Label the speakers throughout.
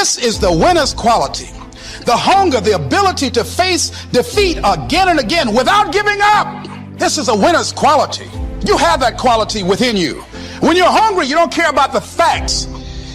Speaker 1: This is the winner's quality. The hunger, the ability to face defeat again and again without giving up. This is a winner's quality. You have that quality within you. When you're hungry, you don't care about the facts.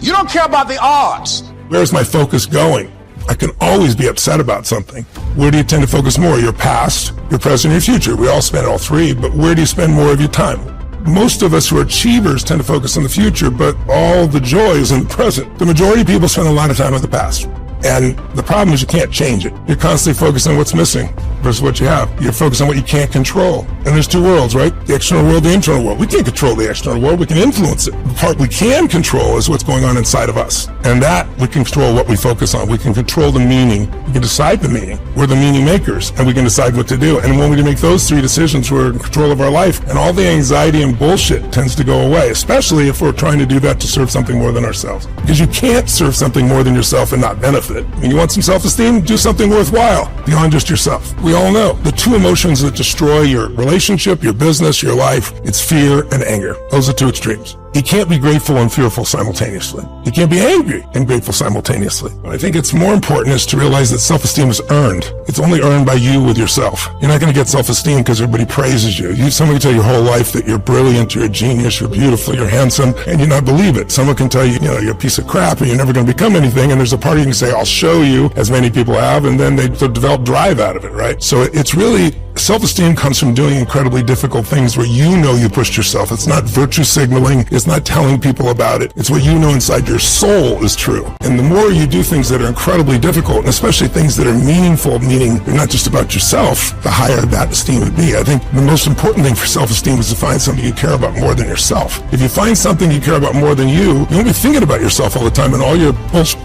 Speaker 1: You don't care about the odds.
Speaker 2: Where's my focus going? I can always be upset about something. Where do you tend to focus more? Your past, your present, your future. We all spend all three, but where do you spend more of your time? Most of us who are achievers tend to focus on the future, but all the joy is in the present. The majority of people spend a lot of time on the past. And the problem is you can't change it. You're constantly focused on what's missing versus what you have. You're focused on what you can't control. And there's two worlds, right? The external world, the internal world. We can't control the external world. We can influence it. The part we can control is what's going on inside of us. And that we can control what we focus on. We can control the meaning. We can decide the meaning. We're the meaning makers, and we can decide what to do. And when we make those three decisions, we're in control of our life, and all the anxiety and bullshit tends to go away, especially if we're trying to do that to serve something more than ourselves. Because you can't serve something more than yourself and not benefit. When you want some self-esteem, do something worthwhile beyond just yourself. We all know the two emotions that destroy your relationship, your business, your life, it's fear and anger. Those are two extremes. You can't be grateful and fearful simultaneously. You can't be angry and grateful simultaneously. What I think it's more important is to realize that self-esteem is earned. It's only earned by you with yourself. You're not going to get self-esteem because everybody praises you. Somebody can tell you your whole life that you're brilliant, you're a genius, you're beautiful, you're handsome, and you not believe it. Someone can tell you, you're a piece of crap and you're never going to become anything, and there's a part you can say, I'll show you, as many people have, and then they develop drive out of it, right? So it's really, self-esteem comes from doing incredibly difficult things where you know you pushed yourself. It's not virtue signaling. It's not telling people about it. It's what you know inside your soul is true. And the more you do things that are incredibly difficult, and especially things that are meaningful, meaning they're not just about yourself, the higher that esteem would be. I think the most important thing for self-esteem is to find something you care about more than yourself. If you find something you care about more than you won't be thinking about yourself all the time, and all your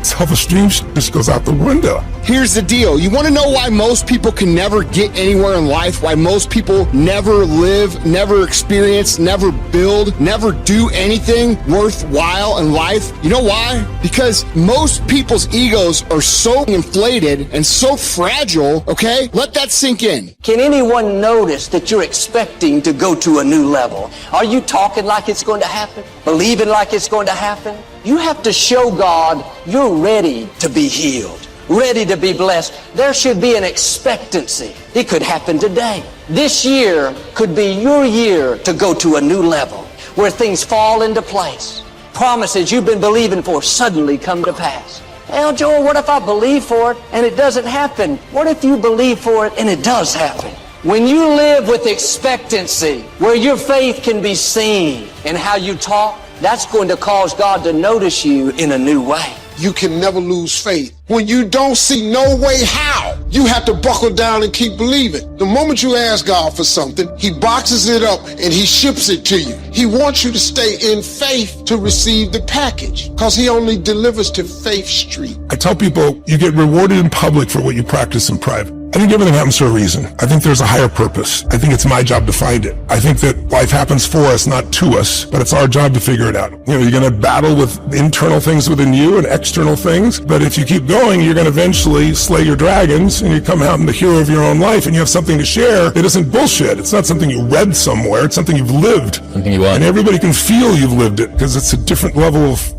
Speaker 2: self-esteem just goes out the window.
Speaker 3: Here's the deal. You want to know why most people can never get anywhere in life? Why most people never live, never experience, never build, never do anything worthwhile in life? You know why? Because most people's egos are so inflated and so fragile, okay? Let that sink in.
Speaker 4: Can anyone notice that you're expecting to go to a new level? Are you talking like it's going to happen? Believing like it's going to happen? You have to show God you're ready to be healed, ready to be blessed. There should be an expectancy. It could happen today. This year could be your year to go to a new level where things fall into place. Promises you've been believing for suddenly come to pass. Well, Joel, what if I believe for it and it doesn't happen? What if you believe for it and it does happen? When you live with expectancy, where your faith can be seen in how you talk, that's going to cause God to notice you in a new way.
Speaker 5: You can never lose faith. When you don't see no way how, you have to buckle down and keep believing. The moment you ask God for something, He boxes it up and He ships it to you. He wants you to stay in faith to receive the package, because He only delivers to Faith Street.
Speaker 2: I tell people you get rewarded in public for what you practice in private. I think everything happens for a reason. I think there's a higher purpose. I think it's my job to find it. I think that life happens for us, not to us, but it's our job to figure it out. You're going to battle with internal things within you and external things, but if you keep going, you're going to eventually slay your dragons and you come out in the hero of your own life, and you have something to share that isn't bullshit. It's not something you read somewhere. It's something you've lived.
Speaker 6: Something you want.
Speaker 2: And everybody can feel you've lived it because it's a different level of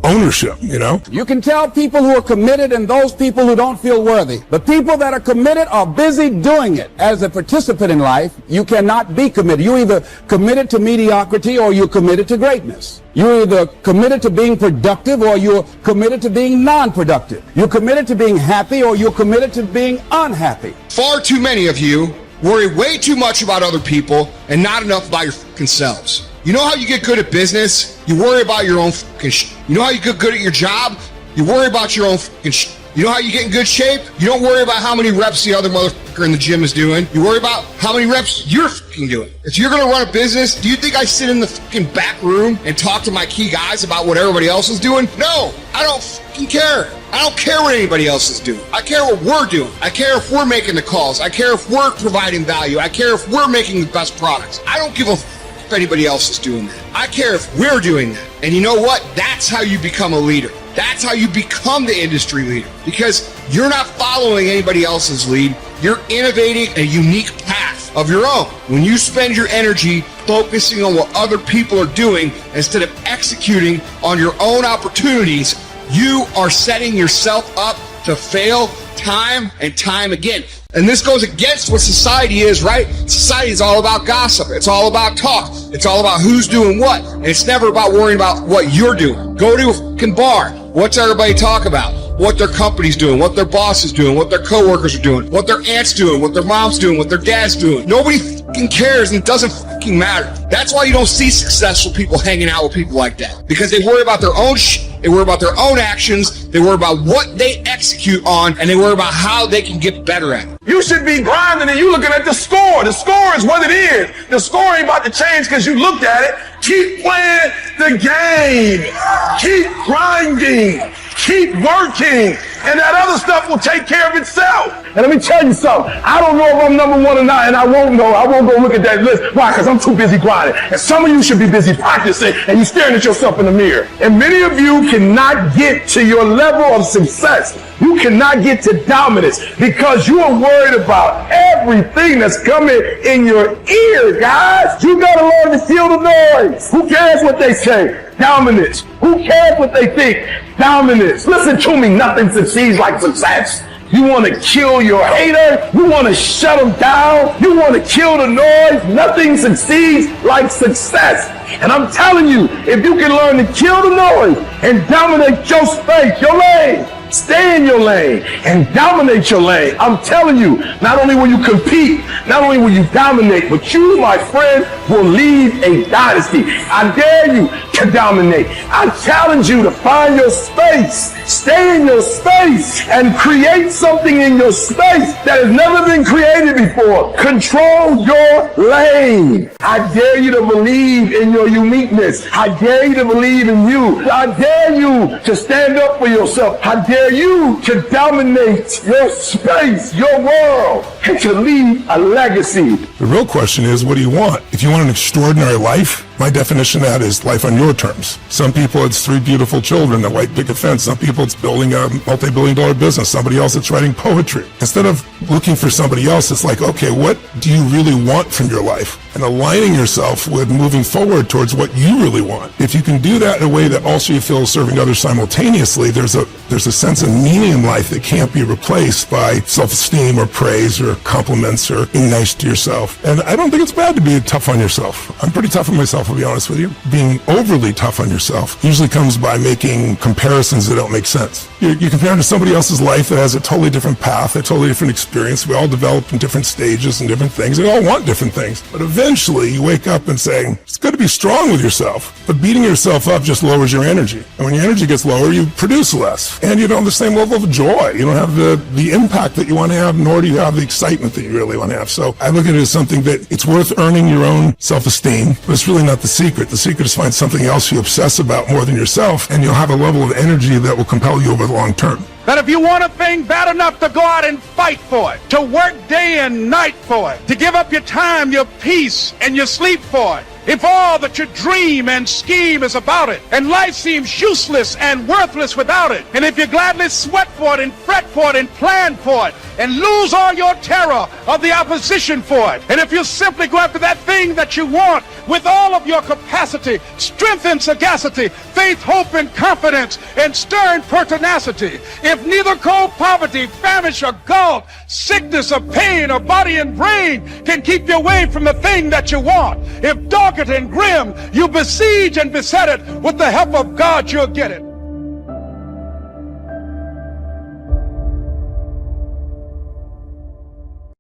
Speaker 2: ownership,
Speaker 7: You can tell people who are committed and those people who don't feel worthy. The people that are committed are busy doing it. As a participant in life, you cannot be committed. You're either committed to mediocrity or you're committed to greatness. You're either committed to being productive or you're committed to being non-productive. You're committed to being happy or you're committed to being unhappy.
Speaker 3: Far too many of you worry way too much about other people and not enough about your fucking selves. You know how you get good at business? You worry about your own fucking shit. You know how you get good at your job? You worry about your own fucking shit. You know how you get in good shape? You don't worry about how many reps the other motherfucker in the gym is doing. You worry about how many reps you're fucking doing. If you're gonna run a business, do you think I sit in the fucking back room and talk to my key guys about what everybody else is doing? No, I don't fucking care. I don't care what anybody else is doing. I care what we're doing. I care if we're making the calls. I care if we're providing value. I care if we're making the best products. I don't give a if anybody else is doing that. I care if we're doing that. And you know what? That's how you become a leader. That's how you become the industry leader, because you're not following anybody else's lead. You're innovating a unique path of your own. When you spend your energy focusing on what other people are doing instead of executing on your own opportunities, you are setting yourself up to fail time and time again. And this goes against what society is, right? Society is all about gossip. It's all about talk. It's all about who's doing what. And it's never about worrying about what you're doing. Go to a fucking bar. What's everybody talk about? What their company's doing, what their boss is doing, what their coworkers are doing, what their aunt's doing, what their mom's doing, what their dad's doing. Nobody fucking cares, and it doesn't fucking matter. That's why you don't see successful people hanging out with people like that. Because they worry about their own shit, they worry about their own actions, they worry about what they execute on, and they worry about how they can get better at it.
Speaker 6: You should be grinding and you looking at the score. The score is what it is. The score ain't about to change because you looked at it. Keep playing the game. Keep grinding. Keep working. And that other stuff will take care of itself. And let me tell you something. I don't know if I'm number one or not, and I won't know. I won't go look at that list. Why? Because I'm too busy grinding. And some of you should be busy practicing, and you're staring at yourself in the mirror. And many of you cannot get to your level of success. You cannot get to dominance because you are worried about everything that's coming in your ear, guys. You got to learn to kill the noise. Who cares what they say? Dominance. Who cares what they think? Dominance. Listen to me. Nothing succeeds like success. You want to kill your hater. You want to shut them down. You want to kill the noise. Nothing succeeds like success. And I'm telling you, if you can learn to kill the noise and dominate your space, your lane, stay in your lane and dominate your lane. I'm telling you, not only will you compete, not only will you dominate, but you, my friend, will lead a dynasty. I dare you to dominate. I challenge you to find your space, stay in your space, and create something in your space that has never been created before. Control your lane. I dare you to believe in your uniqueness. I dare you to believe in you. I dare you to stand up for yourself. I dare you to dominate your space, your world, and to leave a legacy.
Speaker 2: The real question is, what do you want? If you want an extraordinary life, my definition of that is life on your terms. Some people, it's 3 beautiful children, a white picket fence. Some people, it's building a multi-billion-dollar business. Somebody else, it's writing poetry. Instead of looking for somebody else, it's like, okay, what do you really want from your life? And aligning yourself with moving forward towards what you really want. If you can do that in a way that also you feel is serving others simultaneously, there's a sense of meaning in life that can't be replaced by self-esteem or praise or compliments or being nice to yourself. And I don't think it's bad to be tough on yourself. I'm pretty tough on myself, I'll be honest with you. Being overly tough on yourself usually comes by making comparisons that don't make sense. You compare to somebody else's life that has a totally different path, a totally different experience. We all develop in different stages and different things. We all want different things. But eventually you wake up and say, it's good to be strong with yourself, but beating yourself up just lowers your energy. And when your energy gets lower, you produce less. And you don't have the same level of joy. You don't have the impact that you want to have, nor do you have the excitement that you really want to have. So I look at it as something that it's worth earning your own self-esteem, but it's really not the secret. The secret is find something else you obsess about more than yourself, and you'll have a level of energy that will compel you over the long term.
Speaker 1: That if you want a thing bad enough to go out and fight for it, to work day and night for it, to give up your time, your peace, and your sleep for it, if all that you dream and scheme is about it, and life seems useless and worthless without it, and if you gladly sweat for it and fret for it and plan for it, and lose all your terror of the opposition for it, and if you simply go after that thing that you want with all of your capacity, strength and sagacity, faith, hope, and confidence, and stern pertinacity, if neither cold poverty, famish, or gulf, sickness, or pain, or body and brain can keep you away from the thing that you want, if dogged and grim, you besiege and beset it, with the help of God you'll get it.